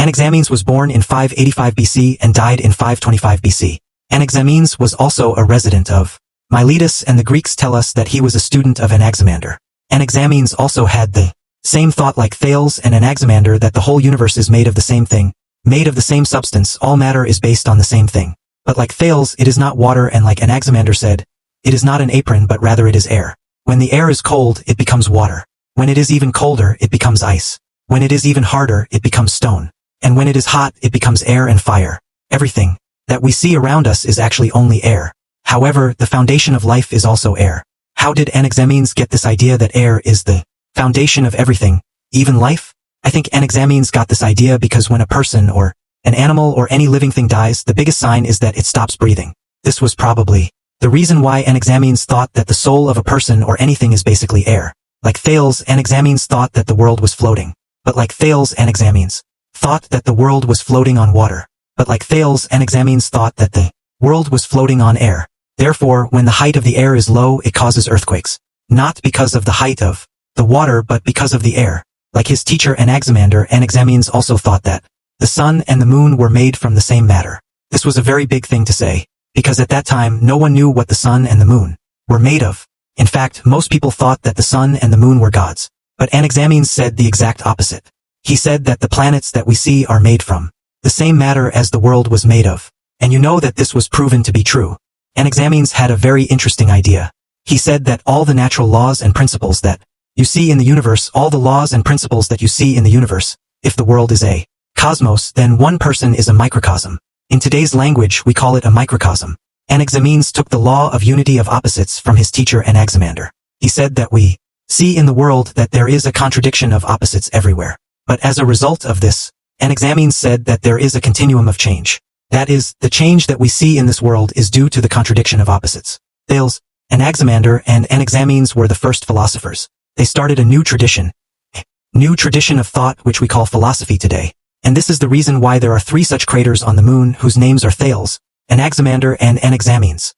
Anaximenes was born in 585 BC and died in 525 BC. Anaximenes was also a resident of Miletus, and the Greeks tell us that he was a student of Anaximander. Anaximenes also had the same thought like Thales and Anaximander, that the whole universe is made of the same thing, made of the same substance, all matter is based on the same thing. But like Thales, it is not water, and like Anaximander said, it is not an apron but rather it is air. When the air is cold, it becomes water. When it is even colder, it becomes ice. When it is even harder, it becomes stone. And when it is hot, it becomes air and fire. Everything that we see around us is actually only air. However, the foundation of life is also air. How did Anaximenes get this idea that air is the foundation of everything, even life? I think Anaximenes got this idea because when a person or an animal or any living thing dies, the biggest sign is that it stops breathing. This was probably the reason why Anaximenes thought that the soul of a person or anything is basically air. Like Thales, Anaximenes thought that the world was floating. But like Thales, Anaximenes thought that the world was floating on water. But like Thales, Anaximenes thought that the world was floating on air. Therefore, when the height of the air is low, it causes earthquakes. Not because of the height of the water, but because of the air. Like his teacher Anaximander, Anaximenes also thought that the sun and the moon were made from the same matter. This was a very big thing to say, because at that time no one knew what the sun and the moon were made of. In fact, most people thought that the sun and the moon were gods. But Anaximenes said the exact opposite. He said that the planets that we see are made from the same matter as the world was made of. And you know that this was proven to be true. Anaximenes had a very interesting idea. He said that all the natural laws and principles that you see in the universe, all the laws and principles that you see in the universe, if the world is a cosmos, then one person is a microcosm. In today's language, we call it a microcosm. Anaximenes took the law of unity of opposites from his teacher Anaximander. He said that we see in the world that there is a contradiction of opposites everywhere. But as a result of this, Anaximenes said that there is a continuum of change. That is, the change that we see in this world is due to the contradiction of opposites. Thales, Anaximander, and Anaximenes were the first philosophers. They started a new tradition of thought which we call philosophy today. And this is the reason why there are 3 such craters on the moon whose names are Thales, Anaximander, and Anaximenes.